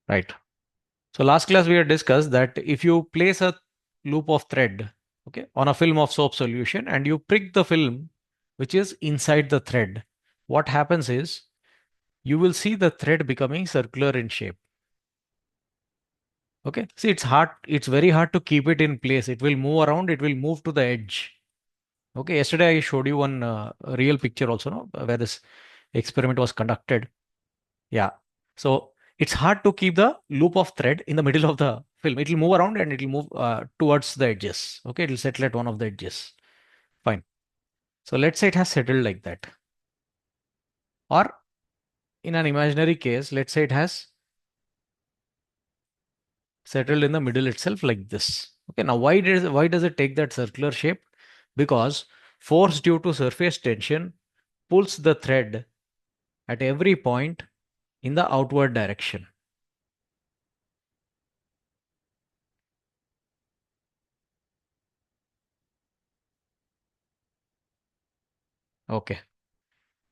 Right. So last class we had discussed that if you place a loop of thread, okay, on a film of soap solution and you prick the film which is inside the thread, what happens is you will see the thread becoming circular in shape. Okay. See, it's very hard to keep it in place. It will move around, it will move to the edge. Okay. Yesterday I showed you one real picture also, no, where this experiment was conducted. Yeah. So it's hard to keep the loop of thread in the middle of the film. It will move around and it will move towards the edges. Okay. It will settle at one of the edges. Fine. So let's say it has settled like that. Or in an imaginary case, let's say it has settled in the middle itself like this. Okay. Now, why does it take that circular shape? Because force due to surface tension pulls the thread at every point in the outward direction. Okay.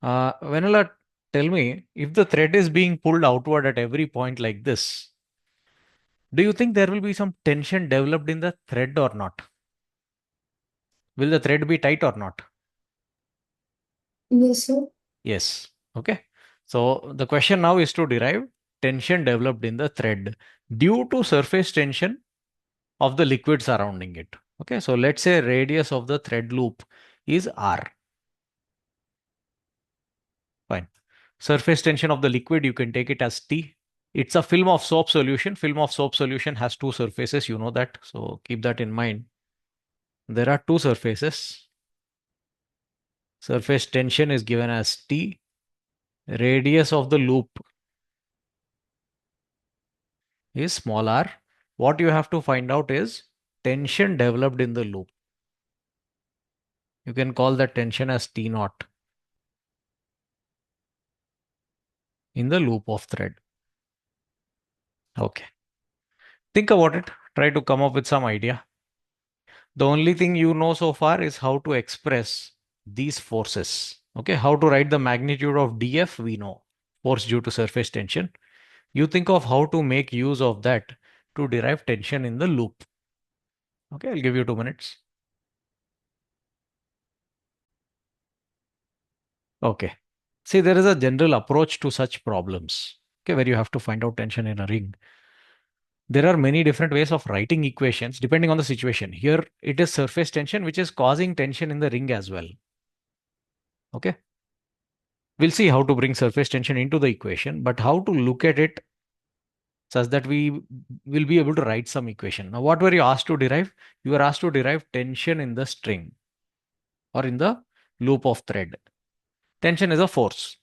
Vanilla, tell me, if the thread is being pulled outward at every point like this, do you think there will be some tension developed in the thread or not? Will the thread be tight or not? Yes, sir. Yes. Okay. So the question now is to derive tension developed in the thread due to surface tension of the liquid surrounding it. Okay. So let's say radius of the thread loop is R. Fine. Surface tension of the liquid, you can take it as T. It's a film of soap solution. Film of soap solution has two surfaces. You know that. So keep that in mind. There are two surfaces. Surface tension is given as T. Radius of the loop is small r. What you have to find out is tension developed in the loop. You can call that tension as T naught in the loop of thread. Okay. Think about it. Try to come up with some idea. The only thing you know so far is how to express these forces. Okay. How to write the magnitude of dF, we know. Force due to surface tension. You think of how to make use of that to derive tension in the loop. Okay. I'll give you 2 minutes. Okay. See, there is a general approach to such problems. Okay. Where you have to find out tension in a ring. There are many different ways of writing equations depending on the situation. Here it is surface tension which is causing tension in the ring as well. Okay. We'll see how to bring surface tension into the equation, but how to look at it such that we will be able to write some equation. Now, what were you asked to derive? You were asked to derive tension in the string or in the loop of thread. Tension is a force.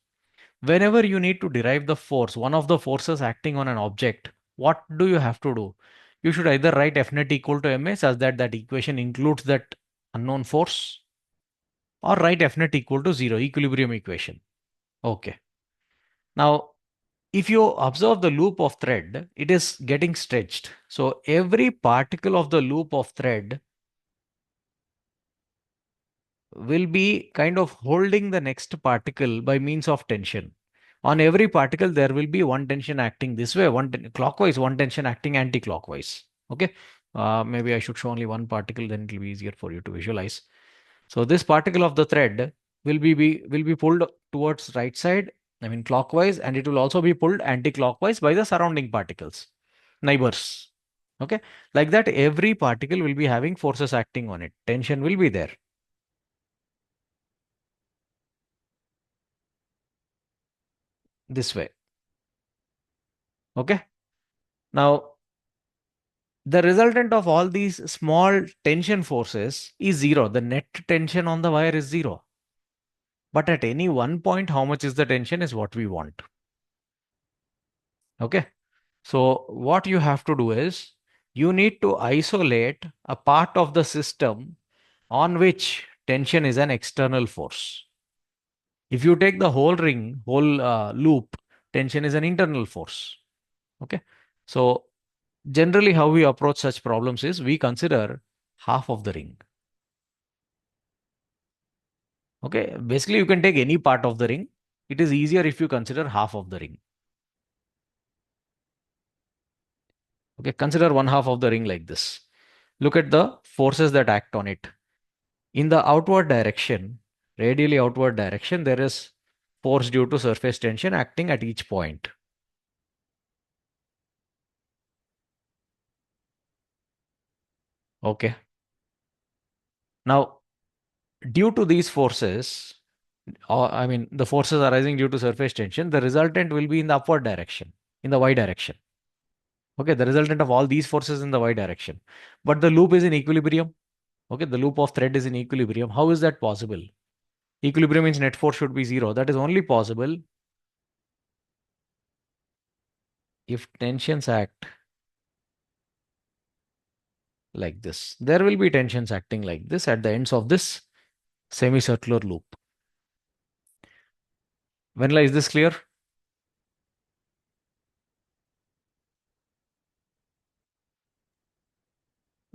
Whenever you need to derive the force, one of the forces acting on an object, what do you have to do? You should either write F net equal to ma such that that equation includes that unknown force, or write F net equal to 0, equilibrium equation. Okay. Now, if you observe the loop of thread, it is getting stretched. So every particle of the loop of thread will be kind of holding the next particle by means of tension. On every particle, there will be one tension acting this way, clockwise, one tension acting anti-clockwise. Okay. Maybe I should show only one particle, then it will be easier for you to visualize. So this particle of the thread will be pulled towards right side, I mean clockwise, and it will also be pulled anti-clockwise by the surrounding particles, neighbors. Okay. Like that, every particle will be having forces acting on it. Tension will be there. This way. Okay. Now, the resultant of all these small tension forces is zero. The net tension on the wire is zero. But at any one point, how much is the tension is what we want. Okay. So what you have to do is you need to isolate a part of the system on which tension is an external force. If you take the whole ring, whole loop, tension is an internal force. Okay. So generally how we approach such problems is we consider half of the ring. Okay. Basically, you can take any part of the ring. It is easier if you consider half of the ring. Okay, consider one half of the ring like this. Look at the forces that act on it. In the outward direction, radially outward direction, there is force due to surface tension acting at each point. Okay. Now, due to these forces, or I mean, the forces arising due to surface tension, the resultant will be in the upward direction, in the y direction. Okay, the resultant of all these forces in the y direction. But the loop is in equilibrium. Okay, the loop of thread is in equilibrium. How is that possible? Equilibrium means net force should be zero. That is only possible if tensions act like this. There will be tensions acting like this at the ends of this semicircular loop. Venla, is this clear?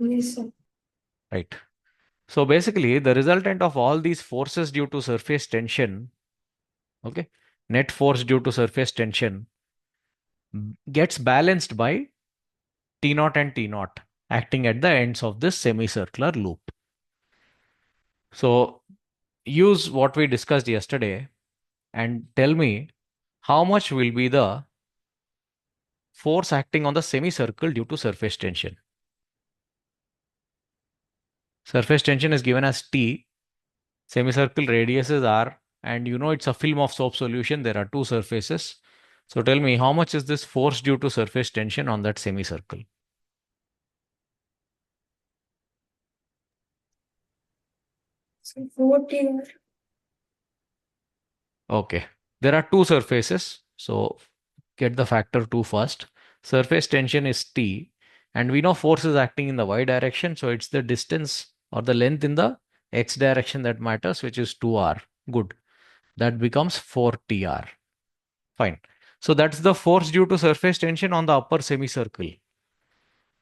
Yes, sir. Right. So basically, the resultant of all these forces due to surface tension, okay, net force due to surface tension gets balanced by T naught and T naught acting at the ends of this semicircular loop. So use what we discussed yesterday and tell me how much will be the force acting on the semicircle due to surface tension. Surface tension is given as T, semicircle radius is R, and you know it's a film of soap solution. There are two surfaces. So tell me how much is this force due to surface tension on that semicircle? So 40. Okay. There are two surfaces. So get the factor 2 first. Surface tension is T, and we know force is acting in the y direction. So it's the distance or the length in the x direction that matters, which is 2r. Good. That becomes 4tr. Fine. So that's the force due to surface tension on the upper semicircle.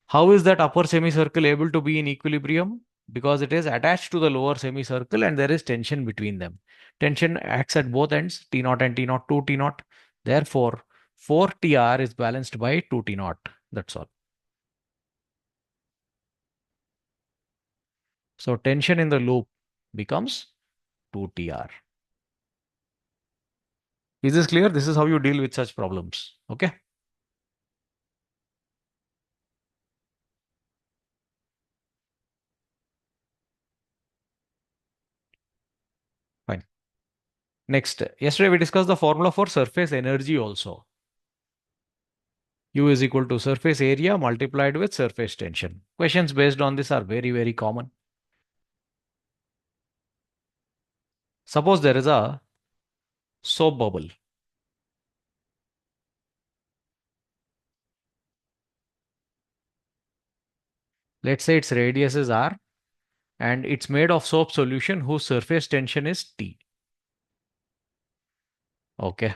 How is that upper semicircle able to be in equilibrium? Because it is attached to the lower semicircle and there is tension between them. Tension acts at both ends, T naught and T naught, 2 T naught. Therefore, 4tr is balanced by 2 T naught. That's all. So tension in the loop becomes 2tr. Is this clear? This is how you deal with such problems. Okay, fine. Next, yesterday we discussed the formula for surface energy also. U is equal to surface area multiplied with surface tension. Questions based on this are very, very common. Suppose there is a soap bubble. Let's say its radius is R and it's made of soap solution whose surface tension is T. Okay.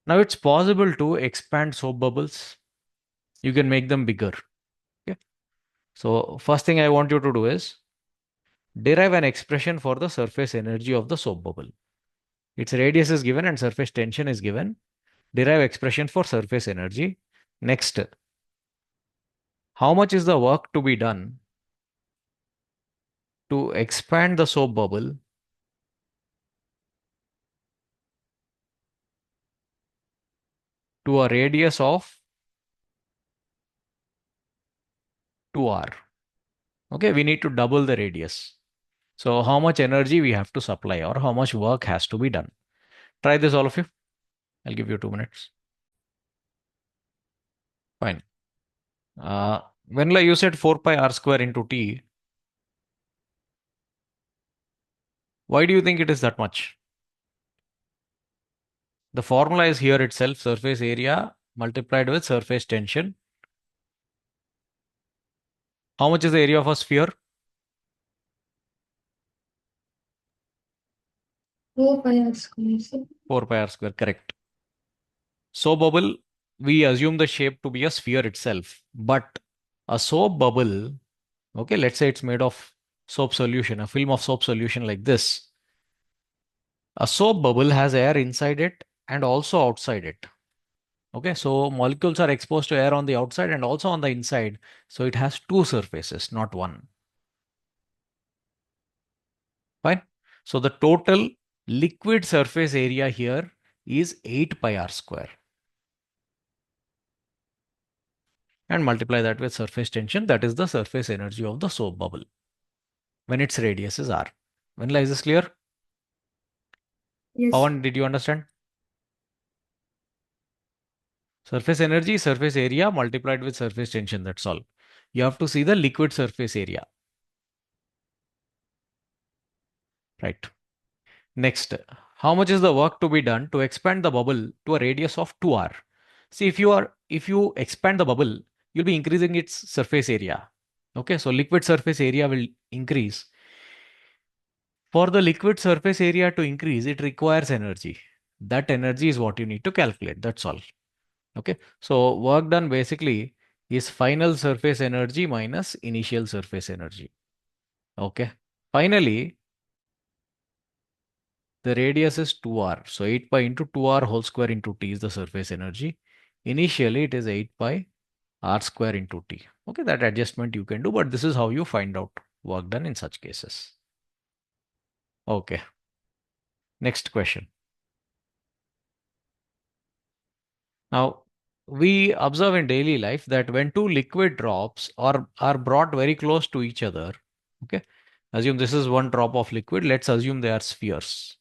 Now it's possible to expand soap bubbles. You can make them bigger. Okay. So first thing I want you to do is derive an expression for the surface energy of the soap bubble. Its radius is given and surface tension is given. Derive expression for surface energy. Next, how much is the work to be done to expand the soap bubble to a radius of 2r? Okay, we need to double the radius. So how much energy we have to supply or how much work has to be done? Try this, all of you. I'll give you 2 minutes. Fine. When you said 4 pi r square into t, why do you think it is that much? The formula is here itself, surface area multiplied with surface tension. How much is the area of a sphere? 4 pi r square, sir. 4 pi r square, correct. Soap bubble, we assume the shape to be a sphere itself. But a soap bubble, okay, let's say it's made of soap solution, a film of soap solution like this. A soap bubble has air inside it and also outside it. Okay, so molecules are exposed to air on the outside and also on the inside. So it has two surfaces, not one. Fine. So the total liquid surface area here is 8 pi r square. And multiply that with surface tension. That is the surface energy of the soap bubble when its radius is r. Vanilla, is this clear? Yes. Pawan, did you understand? Surface energy, surface area multiplied with surface tension. That's all. You have to see the liquid surface area. Right. Next, how much is the work to be done to expand the bubble to a radius of 2r? See, if you expand the bubble, you'll be increasing its surface area. Okay, so liquid surface area will increase. For the liquid surface area to increase, it requires energy. That energy is what you need to calculate. That's all. Okay, so work done basically is final surface energy minus initial surface energy. Okay, finally, the radius is 2r. So 8 pi into 2r whole square into t is the surface energy. Initially, it is 8 pi r square into t. Okay, that adjustment you can do, but this is how you find out work done in such cases. Okay, next question. Now, we observe in daily life that when two liquid drops are brought very close to each other, okay, assume this is one drop of liquid, let's assume they are spheres.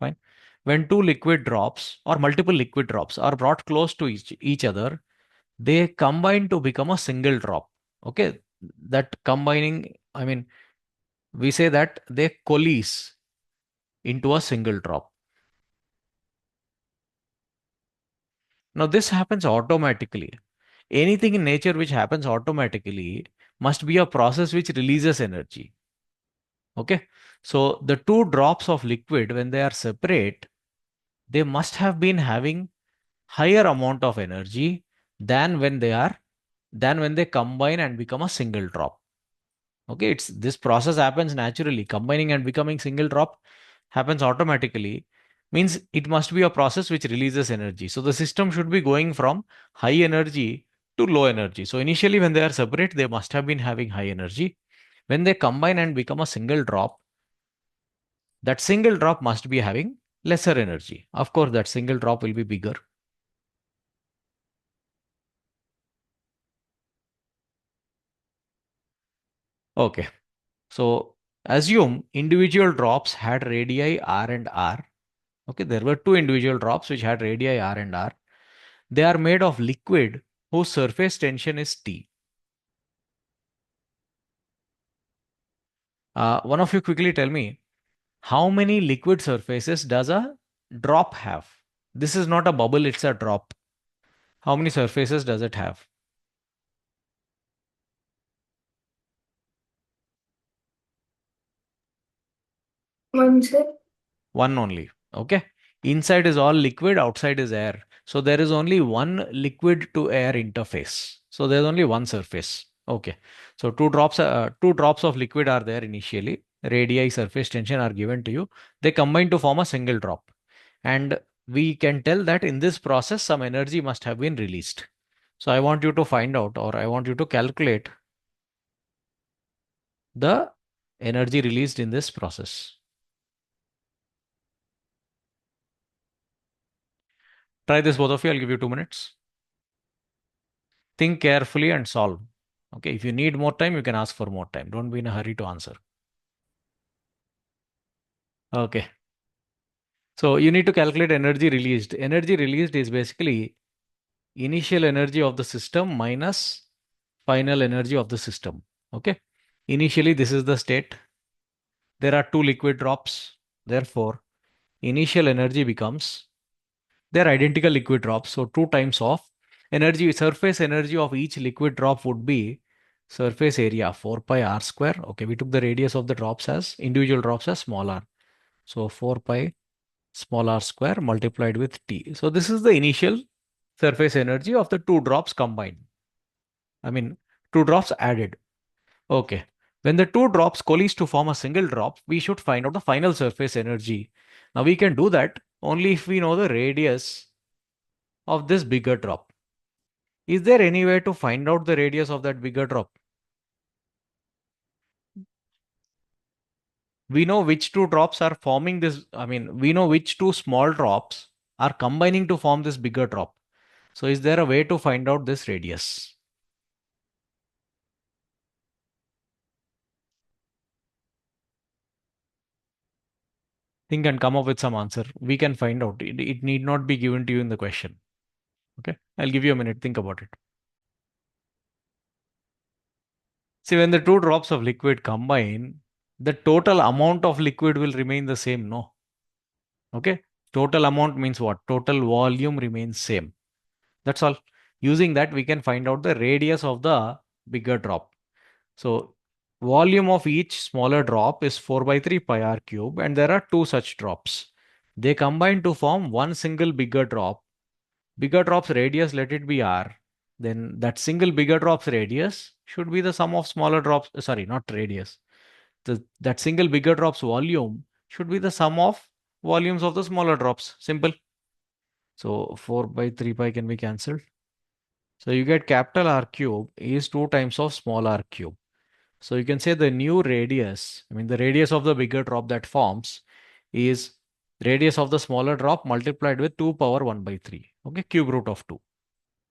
Fine. When two liquid drops or multiple liquid drops are brought close to each other, they combine to become a single drop. Okay, that combining, I mean, we say that they coalesce into a single drop. Now, this happens automatically. Anything in nature which happens automatically must be a process which releases energy. Okay. So, the two drops of liquid, when they are separate, they must have been having higher amount of energy than when they combine and become a single drop. Okay, it's this process happens naturally. Combining and becoming single drop happens automatically. Means it must be a process which releases energy. So the system should be going from high energy to low energy. So initially, when they are separate, they must have been having high energy. When they combine and become a single drop, that single drop must be having lesser energy. Of course, that single drop will be bigger. Okay. So assume individual drops had radii r and r. Okay, there were two individual drops which had radii r and r. They are made of liquid whose surface tension is T. One of you quickly tell me how many liquid surfaces does a drop have? This is not a bubble, it's a drop. How many surfaces does it have? One, sir. One only. Okay. Inside is all liquid, outside is air. So there is only one liquid to air interface. So there's only one surface. Okay. So two drops of liquid are there initially. Radii surface tension are given to you. They combine to form a single drop. And we can tell that in this process, some energy must have been released. So I want you to find out, or I want you to calculate the energy released in this process. Try this, both of you. I'll give you 2 minutes. Think carefully and solve. Okay, if you need more time, you can ask for more time. Don't be in a hurry to answer. Okay, so you need to calculate energy released. Energy released is basically initial energy of the system minus final energy of the system. Okay, initially, this is the state. There are two liquid drops. Therefore, initial energy becomes, they're identical liquid drops. So 2 times of energy, surface energy of each liquid drop would be surface area 4 pi r square. Okay, we took the radius of the drops as individual drops as small r. So 4 pi small r square multiplied with t. So this is the initial surface energy of the two drops combined. I mean, two drops added. Okay. When the two drops coalesce to form a single drop, we should find out the final surface energy. Now we can do that only if we know the radius of this bigger drop. Is there any way to find out the radius of that bigger drop? We know which two drops are forming this. I mean, we know which two small drops are combining to form this bigger drop. So, is there a way to find out this radius? Think and come up with some answer. We can find out. It need not be given to you in the question. Okay. I'll give you a minute. Think about it. See, when the two drops of liquid combine, the total amount of liquid will remain the same, no? Okay. Total amount means what? Total volume remains same. That's all. Using that, we can find out the radius of the bigger drop. So, volume of each smaller drop is 4 by 3 pi r cube, and there are two such drops. They combine to form one single bigger drop. Bigger drop's radius, let it be r. Then that single bigger drop's radius should be the sum of smaller drops. Sorry, not radius. That single bigger drop's volume should be the sum of volumes of the smaller drops. Simple. So 4 by 3 pi can be cancelled. So you get capital R cube is 2 times of small r cube. So you can say the new radius, I mean the radius of the bigger drop that forms is radius of the smaller drop multiplied with 2 power 1 by 3. Okay, cube root of 2.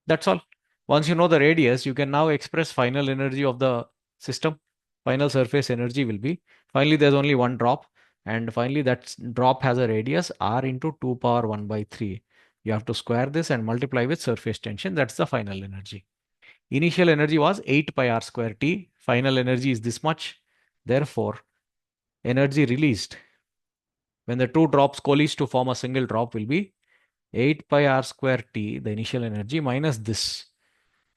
That's all. Once you know the radius, you can now express final energy of the system. Final surface energy will be, finally there's only one drop, and finally that drop has a radius r into 2 power 1 by 3. You have to square this and multiply with surface tension. That's the final energy. Initial energy was 8 pi r square t. Final energy is this much. Therefore, energy released when the two drops coalesce to form a single drop will be 8 pi r square t, the initial energy, minus this.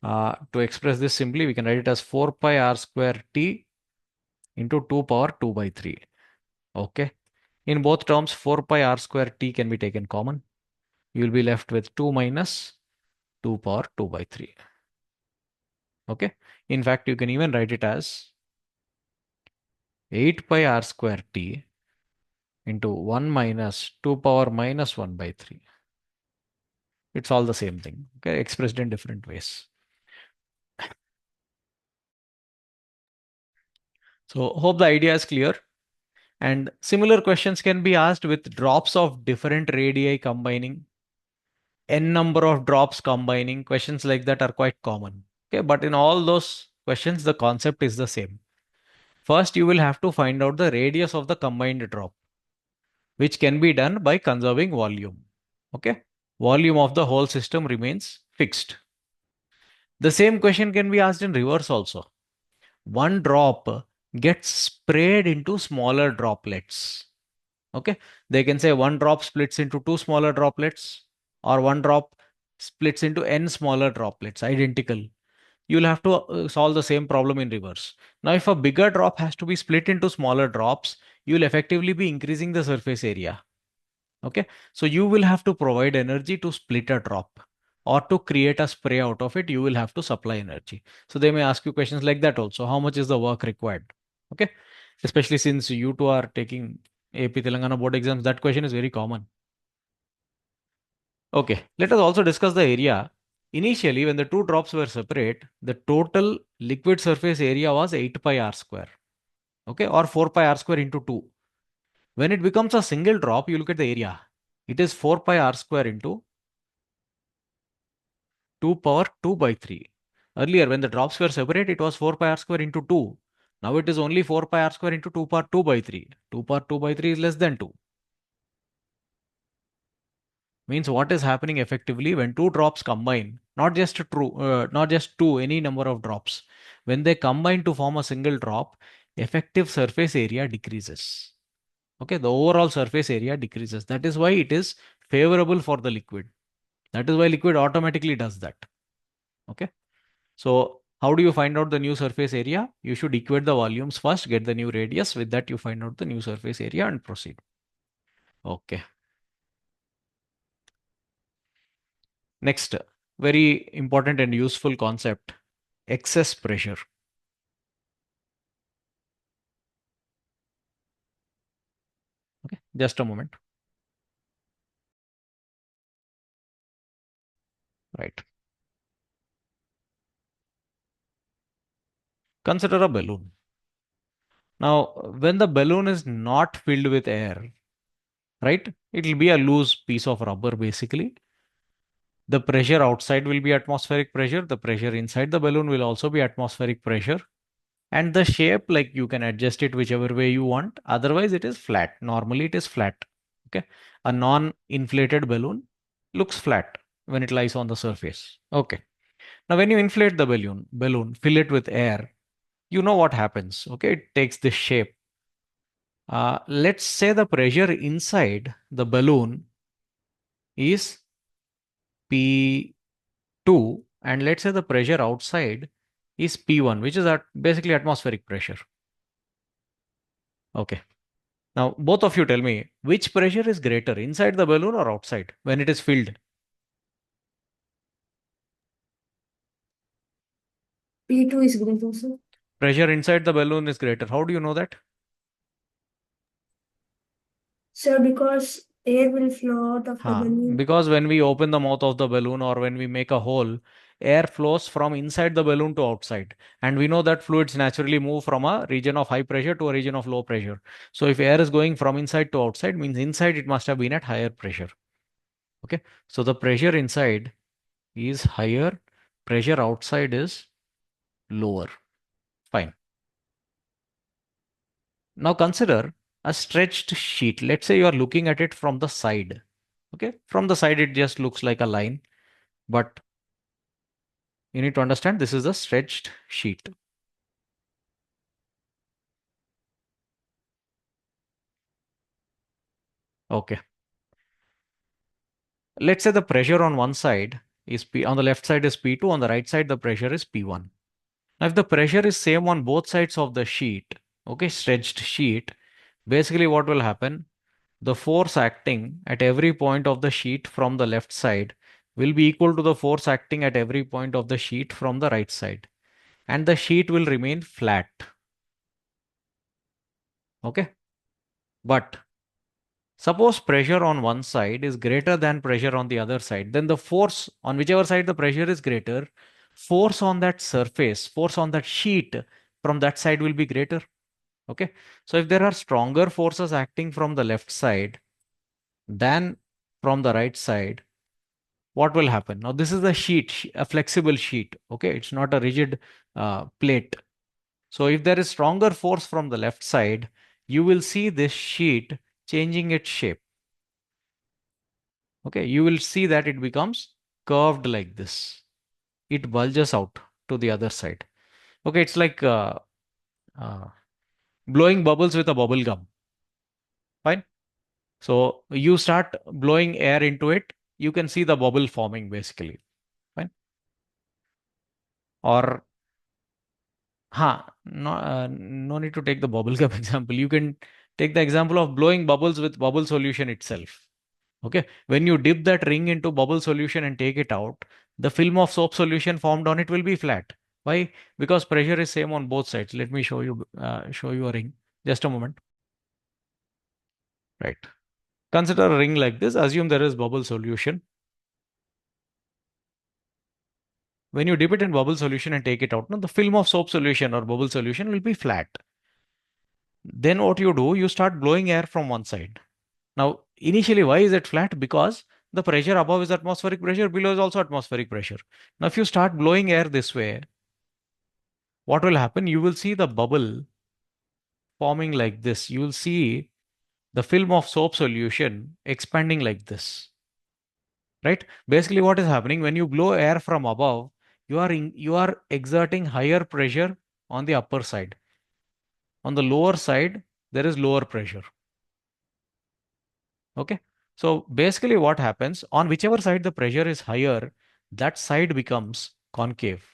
To express this simply, we can write it as 4 pi r square t into 2 power 2 by 3. Okay. In both terms, 4 pi r square t can be taken common. You will be left with 2 minus 2 power 2 by 3. Okay. In fact, you can even write it as 8 pi r square t into 1 minus 2 power minus 1 by 3. It's all the same thing, okay, expressed in different ways. So, hope the idea is clear. And similar questions can be asked with drops of different radii combining, n number of drops combining. Questions like that are quite common. Okay, but in all those questions, the concept is the same. First, you will have to find out the radius of the combined drop, which can be done by conserving volume. Okay, volume of the whole system remains fixed. The same question can be asked in reverse also. One drop gets sprayed into smaller droplets. Okay, they can say one drop splits into two smaller droplets, or one drop splits into n smaller droplets, identical. You'll have to solve the same problem in reverse. Now, if a bigger drop has to be split into smaller drops, you'll effectively be increasing the surface area. Okay, so you will have to provide energy to split a drop, or to create a spray out of it, you will have to supply energy. So they may ask you questions like that also. How much is the work required? Okay, especially since you two are taking AP Telangana board exams, that question is very common. Okay, let us also discuss the area. Initially, when the two drops were separate, the total liquid surface area was 8 pi r square. Okay, or 4 pi r square into 2. When it becomes a single drop, you look at the area. It is 4 pi r square into 2 power 2 by 3. Earlier, when the drops were separate, it was 4 pi r square into 2. Now it is only 4 pi r square into 2 power 2 by 3. 2 power 2 by 3 is less than 2. Means what is happening effectively when two drops combine, not just two, any number of drops. When they combine to form a single drop, effective surface area decreases. Okay, the overall surface area decreases. That is why it is favorable for the liquid. That is why liquid automatically does that. Okay. So how do you find out the new surface area? You should equate the volumes first, get the new radius. With that, you find out the new surface area and proceed. Okay. Next, very important and useful concept, excess pressure. Okay, just a moment. Right. Consider a balloon. Now, when the balloon is not filled with air, right, it will be a loose piece of rubber basically. The pressure outside will be atmospheric pressure. The pressure inside the balloon will also be atmospheric pressure. And the shape, like you can adjust it whichever way you want. Otherwise, it is flat. Normally, it is flat. Okay. A non-inflated balloon looks flat when it lies on the surface. Okay. Now, when you inflate the balloon, fill it with air, you know what happens. Okay. It takes this shape. Let's say the pressure inside the balloon is P2, and let's say the pressure outside is P1, which is basically atmospheric pressure. Okay. Now, both of you tell me which pressure is greater, inside the balloon or outside when it is filled? P2 is greater, sir. Pressure inside the balloon is greater. How do you know that? Sir, because air will flow out of the balloon. Because when we open the mouth of the balloon or when we make a hole, air flows from inside the balloon to outside. And we know that fluids naturally move from a region of high pressure to a region of low pressure. So if air is going from inside to outside, means inside it must have been at higher pressure. Okay. So the pressure inside is higher, pressure outside is lower. Fine. Now consider a stretched sheet. Let's say you are looking at it from the side. Okay. From the side, it just looks like a line, but you need to understand this is a stretched sheet. Okay. Let's say the pressure on one side is P, on the left side is P2, on the right side the pressure is P1. Now if the pressure is same on both sides of the sheet, okay, stretched sheet, basically what will happen? The force acting at every point of the sheet from the left side will be equal to the force acting at every point of the sheet from the right side. And the sheet will remain flat. Okay. But suppose pressure on one side is greater than pressure on the other side, then the force on whichever side the pressure is greater, force on that surface, force on that sheet from that side will be greater. Okay. So if there are stronger forces acting from the left side than from the right side, what will happen? Now, this is a sheet, a flexible sheet. Okay. It's not a rigid plate. So if there is stronger force from the left side, you will see this sheet changing its shape. Okay, you will see that it becomes curved like this. It bulges out to the other side. Okay, it's like uh, blowing bubbles with a bubble gum. Fine. So you start blowing air into it, you can see the bubble forming basically. Fine. Or no need to take the bubble gum example. You can take the example of blowing bubbles with bubble solution itself. Okay. When you dip that ring into bubble solution and take it out, the film of soap solution formed on it will be flat. Why? Because pressure is same on both sides. Let me show you a ring. Just a moment. Right. Consider a ring like this. Assume there is bubble solution. When you dip it in bubble solution and take it out, now the film of soap solution or bubble solution will be flat. Then what you do, you start blowing air from one side. Now, initially, why is it flat? Because the pressure above is atmospheric pressure, below is also atmospheric pressure. Now, if you start blowing air this way, what will happen? You will see the bubble forming like this. You will see the film of soap solution expanding like this. Right? Basically, what is happening when you blow air from above, you are exerting higher pressure on the upper side. On the lower side, there is lower pressure. Okay. So basically what happens on whichever side the pressure is higher, that side becomes concave.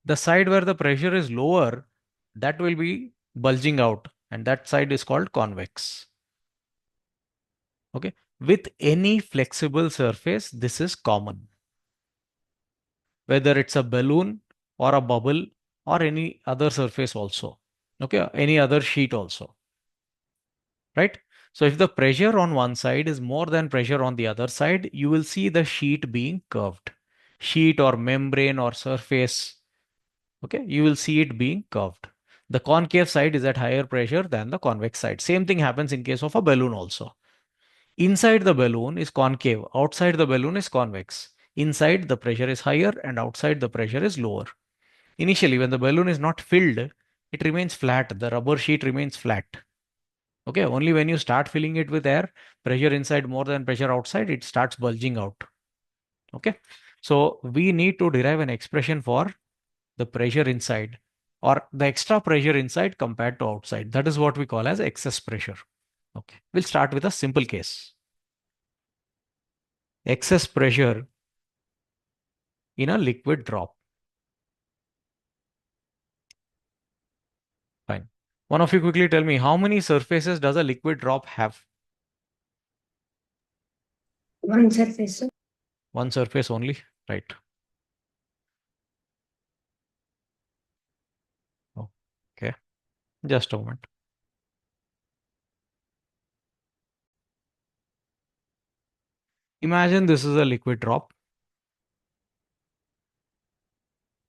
The side where the pressure is lower, that will be bulging out and that side is called convex. Okay. With any flexible surface, this is common. Whether it's a balloon or a bubble or any other surface also. Okay. Any other sheet also. Right? So if the pressure on one side is more than pressure on the other side, you will see the sheet being curved. Sheet or membrane or surface, okay, you will see it being curved. The concave side is at higher pressure than the convex side. Same thing happens in case of a balloon also. Inside the balloon is concave, outside the balloon is convex. Inside the pressure is higher and outside the pressure is lower. Initially, when the balloon is not filled, it remains flat. The rubber sheet remains flat. Okay, only when you start filling it with air, pressure inside more than pressure outside, it starts bulging out. Okay, so we need to derive an expression for the pressure inside or the extra pressure inside compared to outside. That is what we call as excess pressure. Okay, we'll start with a simple case. Excess pressure in a liquid drop. Fine. One of you quickly tell me how many surfaces does a liquid drop have? One surface. One surface only, right? Okay, just a moment. Imagine this is a liquid drop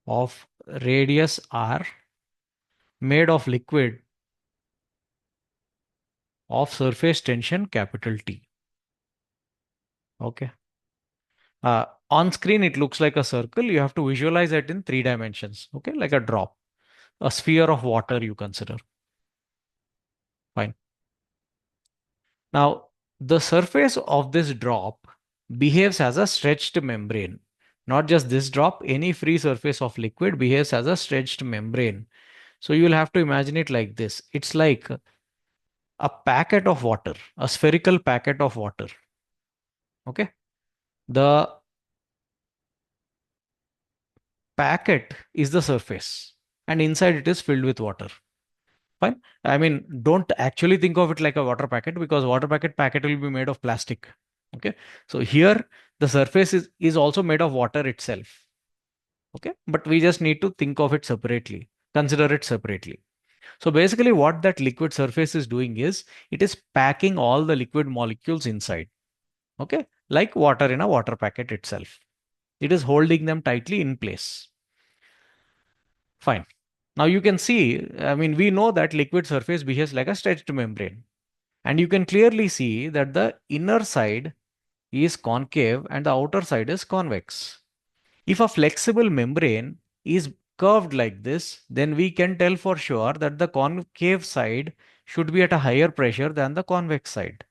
of radius r made of liquid of surface tension capital T. Okay. On screen, it looks like a circle. You have to visualize it in 3 dimensions. Okay, like a drop, a sphere of water you consider. Fine. Now, the surface of this drop behaves as a stretched membrane. Not just this drop, any free surface of liquid behaves as a stretched membrane. So you will have to imagine it like this. It's like a packet of water, a spherical packet of water. Okay. The packet is the surface, and inside it is filled with water. Fine. I mean, don't actually think of it like a water packet because water packet will be made of plastic. Okay. So here the surface is also made of water itself. Okay. But we just need to think of it separately, consider it separately. So basically, what that liquid surface is doing is it is packing all the liquid molecules inside. Okay. Like water in a water packet itself. It is holding them tightly in place. Fine. Now you can see, I mean, we know that liquid surface behaves like a stretched membrane. And you can clearly see that the inner side is concave and the outer side is convex. If a flexible membrane is curved like this, then we can tell for sure that the concave side should be at a higher pressure than the convex side.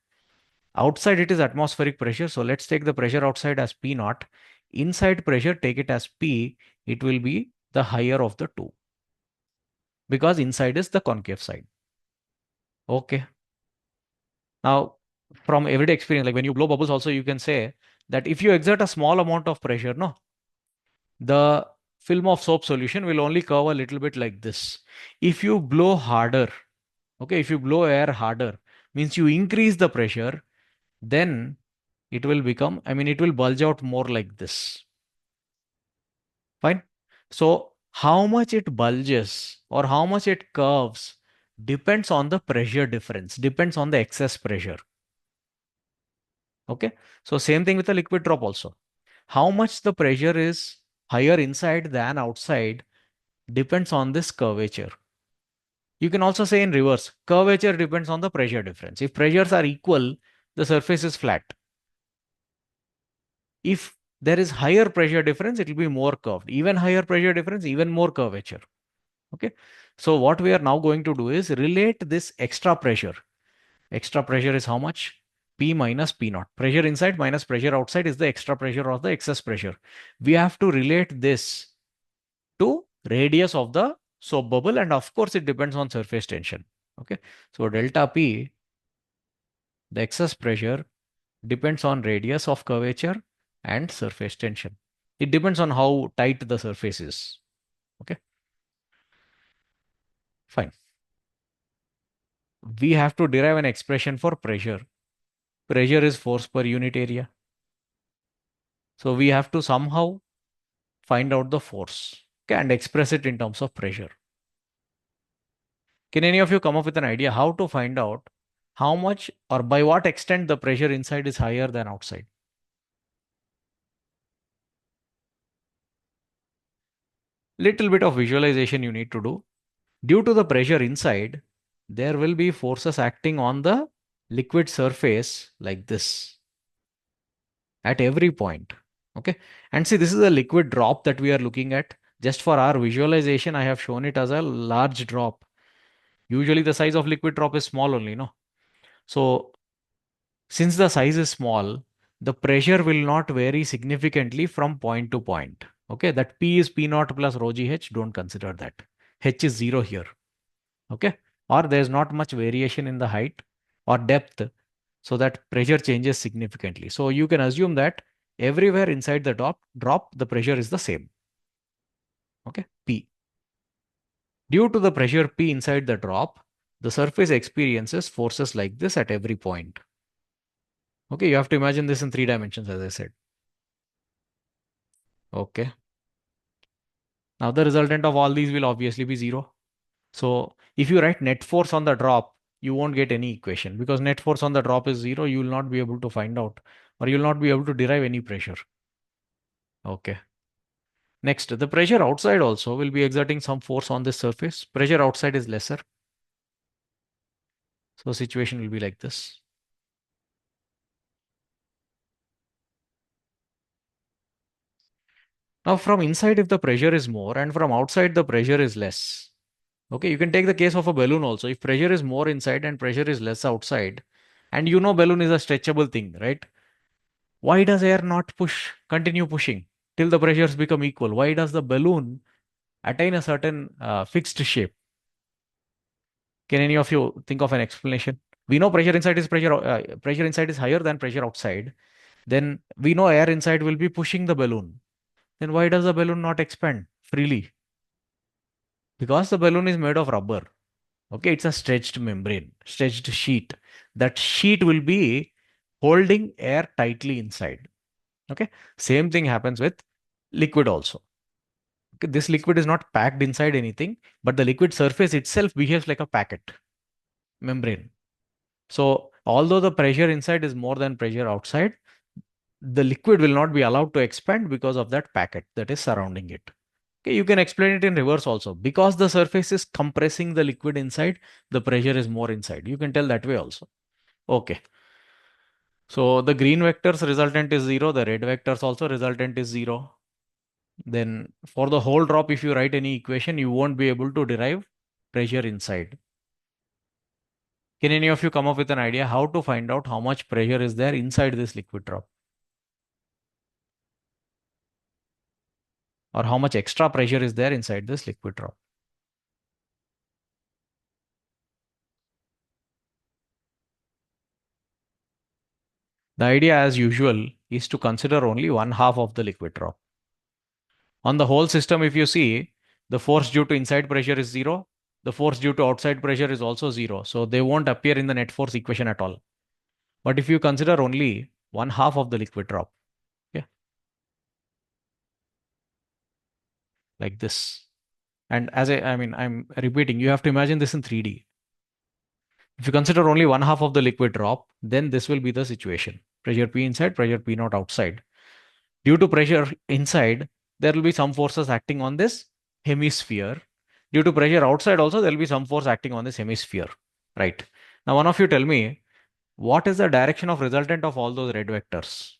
Outside it is atmospheric pressure, so let's take the pressure outside as P naught. Inside pressure, take it as P, it will be the higher of the two because inside is the concave side. Okay. Now, from everyday experience, like when you blow bubbles, also you can say that if you exert a small amount of pressure, no, the film of soap solution will only curve a little bit like this. If you blow harder, okay, if you blow air harder, means you increase the pressure, then it will become, I mean, it will bulge out more like this. Fine. So, how much it bulges or how much it curves depends on the pressure difference, depends on the excess pressure. Okay. So same thing with the liquid drop also. How much the pressure is higher inside than outside depends on this curvature. You can also say in reverse, curvature depends on the pressure difference. If pressures are equal, the surface is flat. If there is higher pressure difference, it will be more curved. Even higher pressure difference, even more curvature. Okay. So what we are now going to do is relate this extra pressure. Extra pressure is how much? P minus P naught. Pressure inside minus pressure outside is the extra pressure or the excess pressure. We have to relate this to radius of the soap bubble, and of course it depends on surface tension. Okay. So delta P, the excess pressure, depends on radius of curvature and surface tension. It depends on how tight the surface is. Okay. Fine. We have to derive an expression for pressure. Pressure is force per unit area. So we have to somehow find out the force, okay, and express it in terms of pressure. Can any of you come up with an idea how to find out how much or by what extent the pressure inside is higher than outside. Little bit of visualization you need to do. Due to the pressure inside, there will be forces acting on the liquid surface like this at every point. Okay. And see, this is a liquid drop that we are looking at. Just for our visualization, I have shown it as a large drop. Usually the size of liquid drop is small only, no? So since the size is small, the pressure will not vary significantly from point to point. Okay, that P is P naught plus rho GH. Don't consider that. H is zero here. Okay, or there's not much variation in the height or depth, so that pressure changes significantly. So you can assume that everywhere inside the drop the pressure is the same. Okay, P. Due to the pressure P inside the drop, the surface experiences forces like this at every point. Okay, you have to imagine this in 3 dimensions, as I said. Okay. Now the resultant of all these will obviously be zero. So if you write net force on the drop, you won't get any equation because net force on the drop is zero. You will not be able to find out, or you will not be able to derive any pressure. Okay. Next, the pressure outside also will be exerting some force on this surface. Pressure outside is lesser. So situation will be like this. Now from inside, if the pressure is more and from outside the pressure is less. Okay, you can take the case of a balloon also. If pressure is more inside and pressure is less outside, and you know balloon is a stretchable thing, right? Why does air not continue pushing till the pressures become equal? Why does the balloon attain a certain fixed shape? Can any of you think of an explanation? We know pressure inside is higher than pressure outside. Then we know air inside will be pushing the balloon. Then why does the balloon not expand freely? Because the balloon is made of rubber. Okay, it's a stretched membrane, stretched sheet. That sheet will be holding air tightly inside. Okay, same thing happens with liquid also. Okay, this liquid is not packed inside anything, but the liquid surface itself behaves like a packet membrane. So although the pressure inside is more than pressure outside, the liquid will not be allowed to expand because of that packet that is surrounding it. Okay, you can explain it in reverse also. Because the surface is compressing the liquid inside, the pressure is more inside. You can tell that way also. Okay. So the green vector's resultant is zero. The red vector's also resultant is zero. Then for the whole drop, if you write any equation, you won't be able to derive pressure inside. Can any of you come up with an idea how to find out how much pressure is there inside this liquid drop? Or how much extra pressure is there inside this liquid drop? The idea, as usual, is to consider only one half of the liquid drop. On the whole system, if you see, the force due to inside pressure is zero. The force due to outside pressure is also zero. So they won't appear in the net force equation at all. But if you consider only one half of the liquid drop, okay, like this. And I'm repeating, you have to imagine this in 3D. If you consider only one half of the liquid drop, then this will be the situation. Pressure P inside, pressure P not outside. Due to pressure inside, there will be some forces acting on this hemisphere. Due to pressure outside also, there will be some force acting on this hemisphere. Right. Now, one of you tell me, what is the direction of resultant of all those red vectors?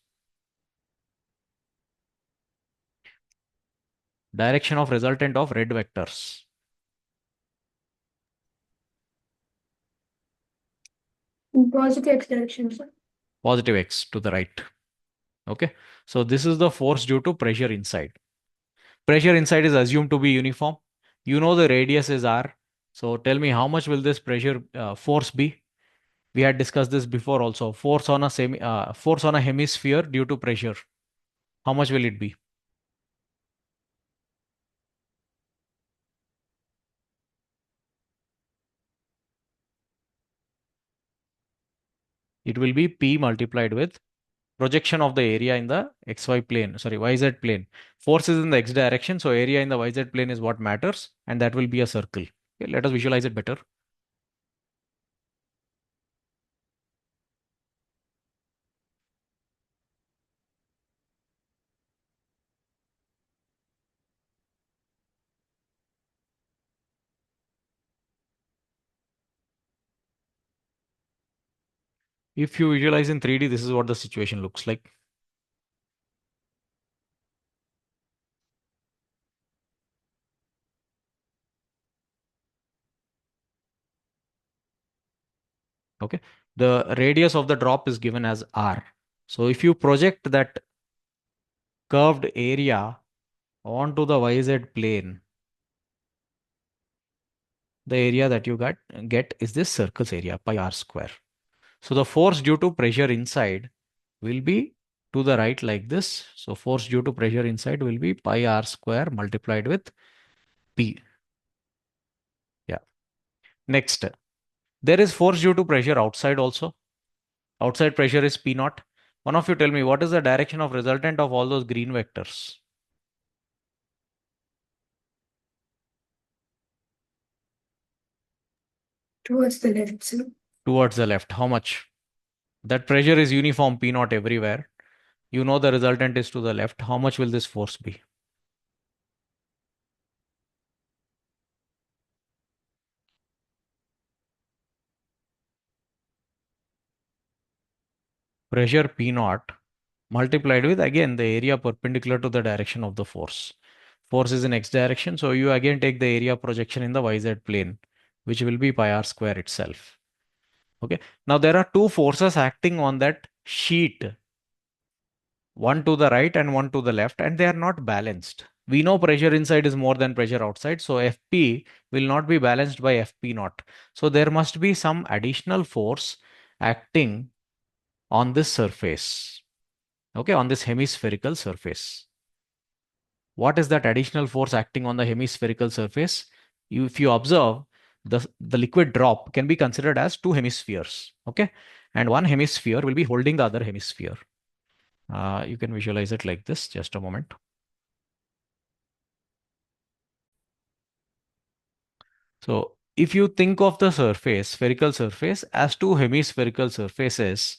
Direction of resultant of red vectors. In positive x direction, sir. Positive x to the right. Okay. So this is the force due to pressure inside. Pressure inside is assumed to be uniform. You know the radius is r. So tell me how much will this pressure force be? We had discussed this before also. Force on a hemisphere due to pressure. How much will it be? It will be P multiplied with projection of the area in the xy plane, sorry, yz plane. Force is in the x direction, so area in the yz plane is what matters, and that will be a circle. Okay, let us visualize it better. If you visualize in 3D, this is what the situation looks like. Okay. The radius of the drop is given as R. So if you project that curved area onto the YZ plane, the area that you get is this circle's area, pi r square. So the force due to pressure inside will be to the right like this. So force due to pressure inside will be pi r square multiplied with P. Yeah. Next, there is force due to pressure outside also. Outside pressure is P naught. One of you tell me what is the direction of resultant of all those green vectors? Towards the left, sir. Towards the left. How much? That pressure is uniform P naught everywhere. You know the resultant is to the left. How much will this force be? Pressure P naught multiplied with again the area perpendicular to the direction of the force. Force is in x direction, so you again take the area projection in the yz plane, which will be pi r square itself. Okay. Now there are two forces acting on that sheet, one to the right and one to the left, and they are not balanced. We know pressure inside is more than pressure outside, so Fp will not be balanced by Fp naught. So there must be some additional force acting on this surface, okay, on this hemispherical surface. What is that additional force acting on the hemispherical surface? If you observe, the liquid drop can be considered as two hemispheres, okay, and one hemisphere will be holding the other hemisphere. You can visualize it like this. Just a moment. So if you think of the surface, spherical surface, as two hemispherical surfaces,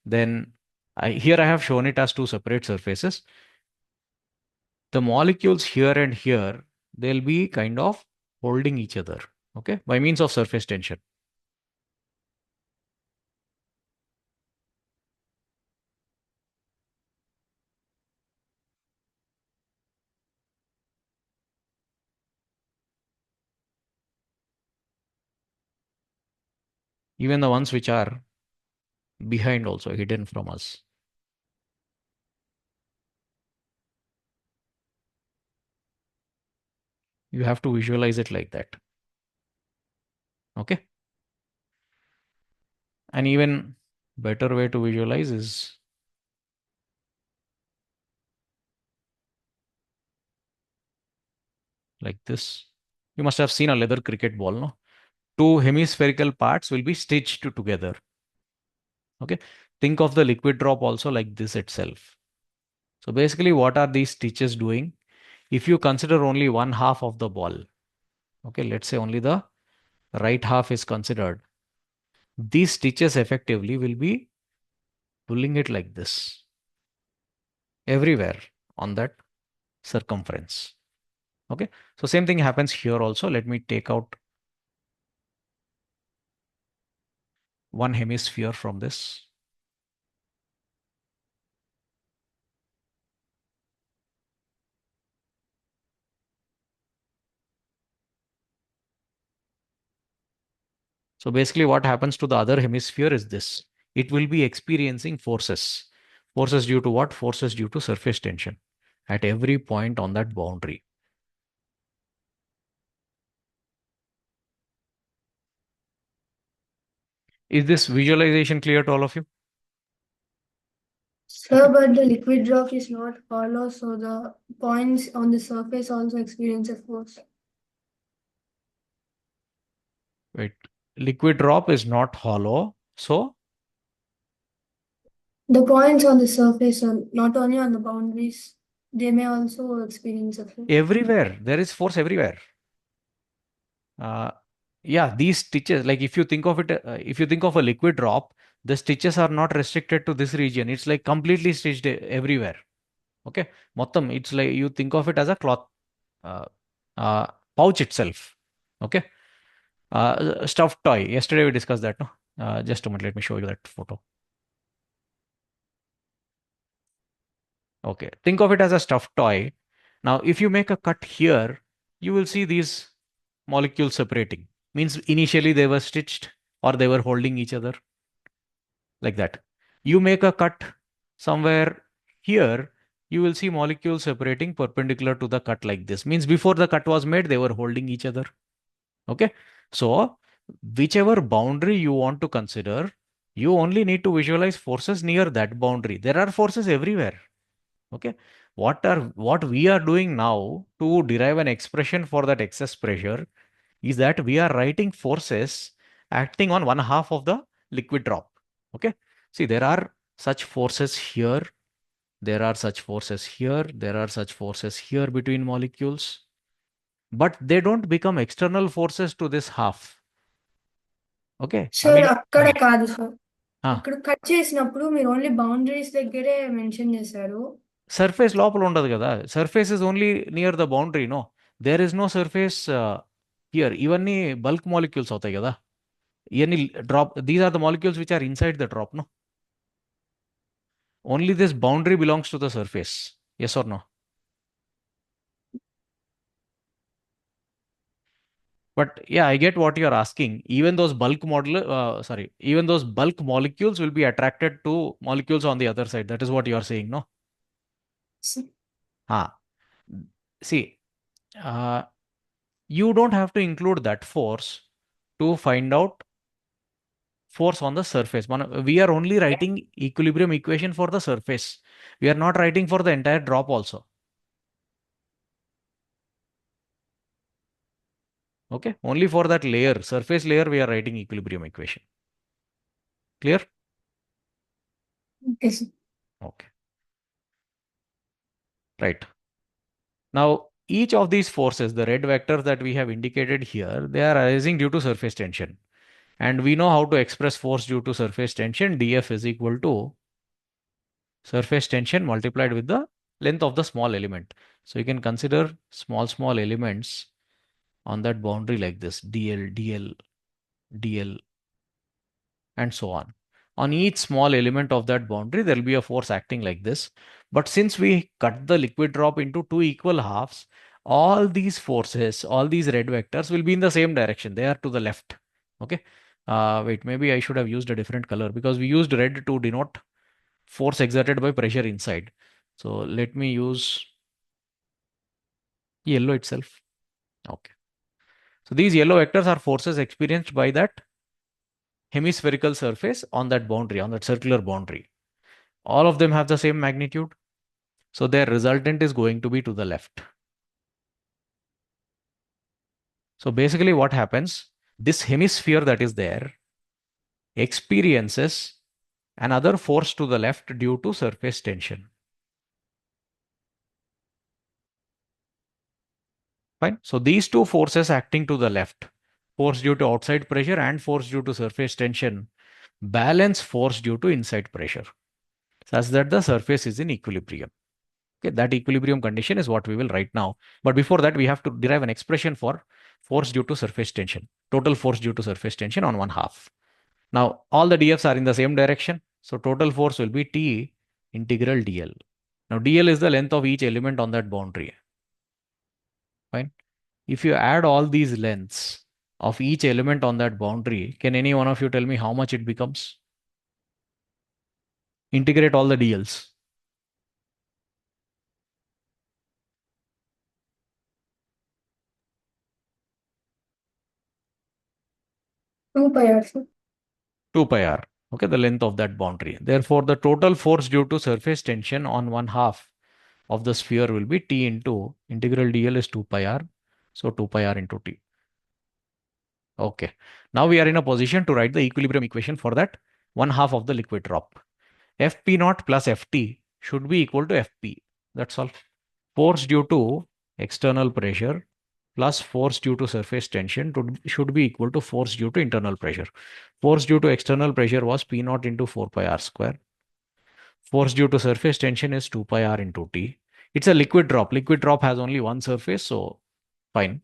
then here I have shown it as two separate surfaces. The molecules here and here, they'll be kind of holding each other, okay, by means of surface tension. Even the ones which are behind also hidden from us. You have to visualize it like that. Okay. An even better way to visualize is like this. You must have seen a leather cricket ball, no? Two hemispherical parts will be stitched together. Okay. Think of the liquid drop also like this itself. So basically, what are these stitches doing? If you consider only one half of the ball, okay, let's say only the right half is considered, these stitches effectively will be pulling it like this everywhere on that circumference. Okay. So same thing happens here also. Let me take out one hemisphere from this. So basically what happens to the other hemisphere is this. It will be experiencing forces. Forces due to what? Forces due to surface tension at every point on that boundary. Is this visualization clear to all of you? Sir, Okay. but the liquid drop is not hollow, so the points on the surface also experience a force. Wait. Liquid drop is not hollow. So The points on the surface are not only on the boundaries, they may also experience a force. everywhere there is force everywhere. Uh, yeah, these stitches, like if you think of it, if you think of a liquid drop, the stitches are not restricted to this region. It's like completely stitched everywhere. Okay. Mottam, it's like you think of it as a cloth uh, uh, pouch itself. Okay. Stuffed toy. Yesterday we discussed that. No? Just a moment. Let me show you that photo. Okay. Think of it as a stuffed toy. Now, if you make a cut here, you will see these molecules separating. Means initially they were stitched or they were holding each other like that. You make a cut somewhere here, you will see molecules separating perpendicular to the cut like this. Means before the cut was made, they were holding each other. Okay. So, whichever boundary you want to consider, you only need to visualize forces near that boundary. There are forces everywhere. Okay. What we are doing now to derive an expression for that excess pressure is that we are writing forces acting on one half of the liquid drop. Okay. See, there are such forces here. There are such forces here. There are such forces here between molecules. But they don't become external forces to this half. Okay. I sir mean, అక్కడ కాదు sir. ah, అక్కడ cut చేసినప్పుడు మీరు only boundaries దగ్గరే mention చేశారు. surface లోపల ఉండదు కదా. Surface is only near the boundary. No, there is no surface here. ఇవన్నీ బల్క్ మాలిక్యూల్స్ అవుతాయి కదా. ఇవన్నీ drop, these are the molecules which are inside the drop. No, only this boundary belongs to the surface. Yes or no? But yeah, I get what you're asking. Even those even those bulk molecules will be attracted to molecules on the other side. That is what you are saying, no? Ah, see, uh, you don't have to include that force to find out force on the surface. We are only writing equilibrium equation for the surface. We are not writing for the entire drop also. Okay, only for that layer, surface layer, we are writing equilibrium equation. Clear? Okay sir. Okay, right. Now, each of these forces, the red vectors that we have indicated here, they are arising due to surface tension. And we know how to express force due to surface tension. dF is equal to surface tension multiplied with the length of the small element. So you can consider small elements on that boundary like this, dl, dl, dl, and so on. On each small element of that boundary, there will be a force acting like this. But since we cut the liquid drop into two equal halves, all these forces, all these red vectors will be in the same direction. They are to the left. Okay. Wait, maybe I should have used a different color because we used red to denote force exerted by pressure inside. So let me use yellow itself. Okay. So these yellow vectors are forces experienced by that hemispherical surface on that boundary, on that circular boundary. All of them have the same magnitude. So their resultant is going to be to the left. So basically what happens, this hemisphere that is there experiences another force to the left due to surface tension. Fine. So these two forces acting to the left, force due to outside pressure and force due to surface tension, balance force due to inside pressure, such that the surface is in equilibrium. Okay, that equilibrium condition is what we will write now. But before that, we have to derive an expression for force due to surface tension, total force due to surface tension on one half. Now, all the df's are in the same direction. So total force will be T integral dl. Now, dl is the length of each element on that boundary. Fine. If you add all these lengths of each element on that boundary, can any one of you tell me how much it becomes? Integrate all the dl's. 2 pi r sir. 2 pi r. Okay, the length of that boundary. Therefore, the total force due to surface tension on one half of the sphere will be T into integral dl is 2 pi r. So 2 pi r into T. Okay. Now we are in a position to write the equilibrium equation for that one half of the liquid drop. Fp naught plus Ft should be equal to Fp. That's all. Force due to external pressure plus force due to surface tension should be equal to force due to internal pressure. Force due to external pressure was P naught into 4 pi r square. Force due to surface tension is 2 pi r into T. It's a liquid drop. Liquid drop has only one surface, so fine.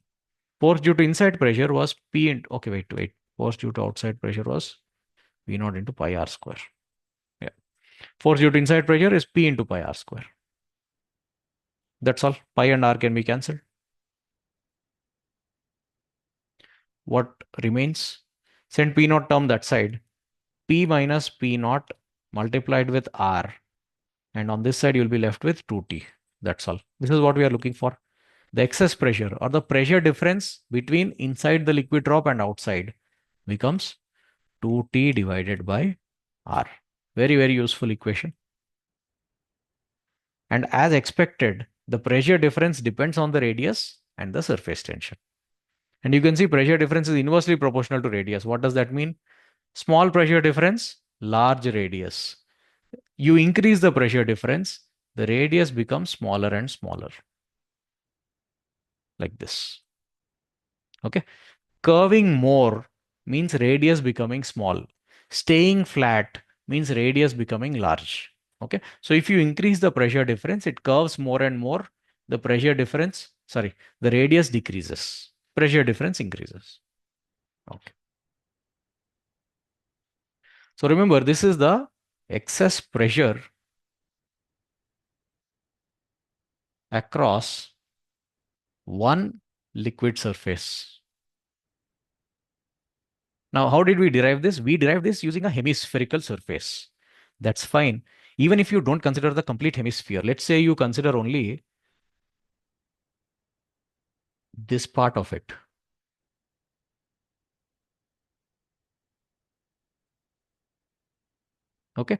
Force due to inside pressure was P into, okay, wait. Force due to outside pressure was P naught into pi r square. Yeah. Force due to inside pressure is P into pi r square. That's all. Pi and r can be cancelled. What remains? Send p naught term that side. P minus p naught multiplied with r. And on this side, you'll be left with 2t. That's all. This is what we are looking for. The excess pressure or the pressure difference between inside the liquid drop and outside becomes 2t divided by r. Very, very useful equation. And as expected, the pressure difference depends on the radius and the surface tension. And you can see pressure difference is inversely proportional to radius. What does that mean? Small pressure difference, large radius. You increase the pressure difference, the radius becomes smaller and smaller, like this. Okay. Curving more means radius becoming small. Staying flat means radius becoming large. Okay. So if you increase the pressure difference, it curves more and more. The pressure difference, sorry, the radius decreases. Pressure difference increases. Okay. So remember, this is the excess pressure across one liquid surface. Now, how did we derive this? We derived this using a hemispherical surface. That's fine. Even if you don't consider the complete hemisphere, let's say you consider only this part of it. Okay.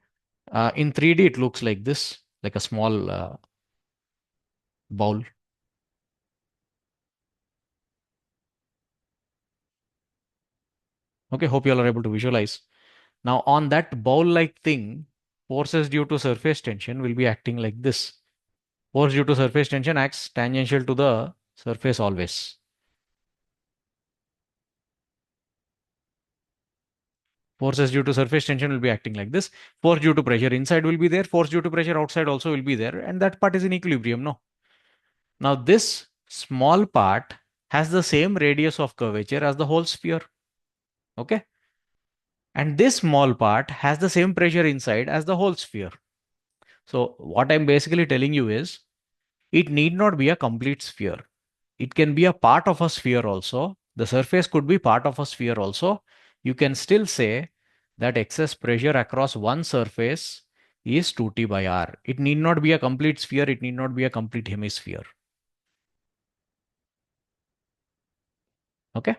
In 3D, it looks like this, like a small bowl. Okay. Hope you all are able to visualize. Now, on that bowl-like thing, forces due to surface tension will be acting like this. Force due to surface tension acts tangential to the surface always. Forces due to surface tension will be acting like this. Force due to pressure inside will be there. Force due to pressure outside also will be there. And that part is in equilibrium, no? Now, this small part has the same radius of curvature as the whole sphere. Okay? And this small part has the same pressure inside as the whole sphere. So, what I'm basically telling you is it need not be a complete sphere. It can be a part of a sphere also. The surface could be part of a sphere also. You can still say that excess pressure across one surface is 2t by r. It need not be a complete sphere. It need not be a complete hemisphere. Okay.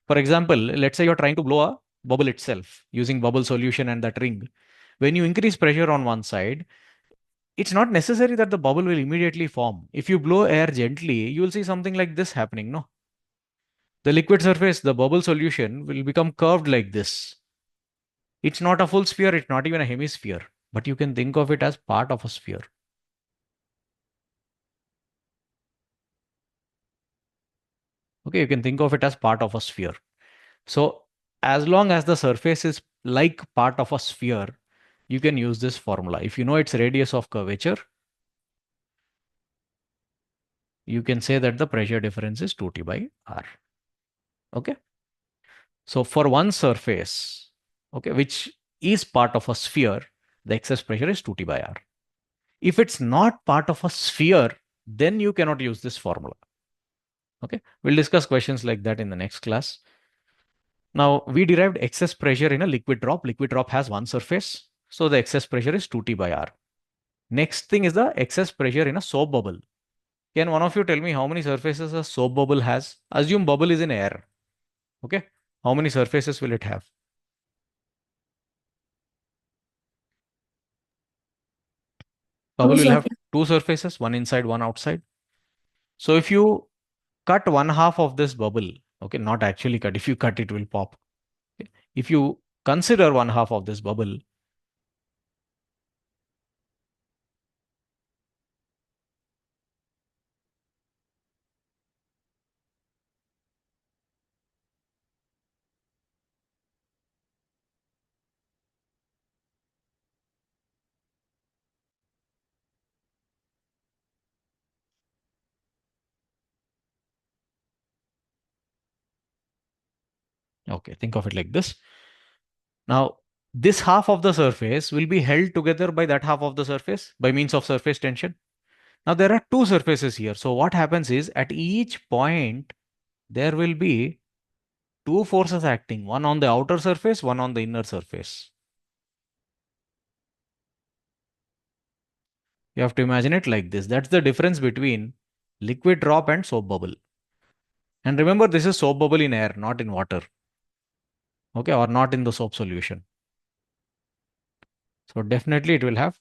For example, let's say you're trying to blow a bubble itself using bubble solution and that ring. When you increase pressure on one side, it's not necessary that the bubble will immediately form. If you blow air gently, you will see something like this happening, no? The liquid surface, the bubble solution will become curved like this. It's not a full sphere, it's not even a hemisphere, but you can think of it as part of a sphere. Okay, you can think of it as part of a sphere. So, as long as the surface is like part of a sphere, you can use this formula. If you know its radius of curvature, you can say that the pressure difference is 2t by r. Okay. So, for one surface, okay, which is part of a sphere, the excess pressure is 2t by r. If it's not part of a sphere, then you cannot use this formula. Okay, we'll discuss questions like that in the next class. Now, we derived excess pressure in a liquid drop. Liquid drop has one surface, so the excess pressure is 2t by r. Next thing is the excess pressure in a soap bubble. Can one of you tell me how many surfaces a soap bubble has? Assume bubble is in air. Okay, how many surfaces will it have? Two Bubble will have surface. two surfaces, one inside, one outside. So if you cut one half of this bubble, okay, not actually cut, if you cut it will pop. Okay. If you consider one half of this bubble, okay, think of it like this. Now, this half of the surface will be held together by that half of the surface by means of surface tension. Now there are two surfaces here. So what happens is at each point, there will be two forces acting, one on the outer surface, one on the inner surface. You have to imagine it like this. That's the difference between liquid drop and soap bubble. And remember, this is soap bubble in air, not in water. Okay, or not in the soap solution. So definitely it will have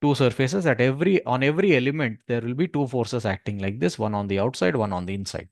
two surfaces at every element there will be two forces acting like this, one on the outside, one on the inside.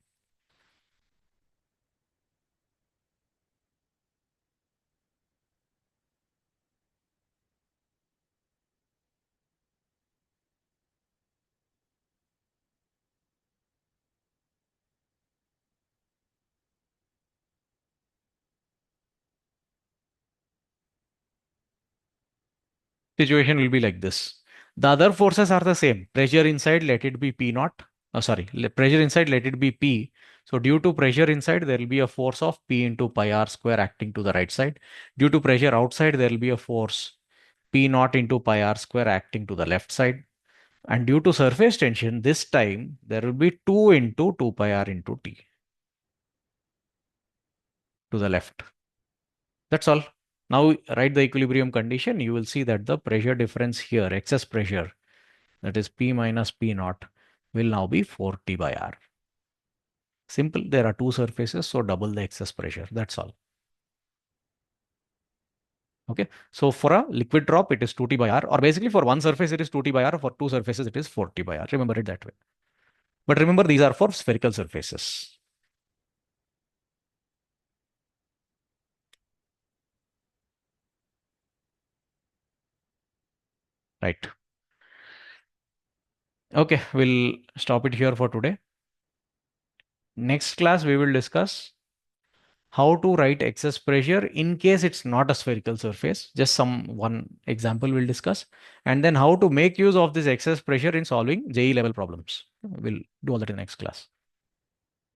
Situation will be like this. The other forces are the same. Pressure inside, let it be P naught. Oh, sorry, pressure inside, let it be P. So due to pressure inside, there will be a force of P into pi r square acting to the right side. Due to pressure outside, there will be a force P naught into pi r square acting to the left side. And due to surface tension, this time there will be 2 into 2 pi r into T to the left. That's all. Now write the equilibrium condition. You will see that the pressure difference here, excess pressure, that is P minus P naught, will now be 4T by R. Simple. There are two surfaces, so double the excess pressure. That's all. Okay. So for a liquid drop, it is 2T by R, or basically for one surface, it is 2T by R. For two surfaces, it is 4T by R. Remember it that way. But remember, these are for spherical surfaces. Right. Okay. We'll stop it here for today. Next class, we will discuss how to write excess pressure in case it's not a spherical surface. Just some one example we'll discuss. And then how to make use of this excess pressure in solving JE level problems. We'll do all that in the next class.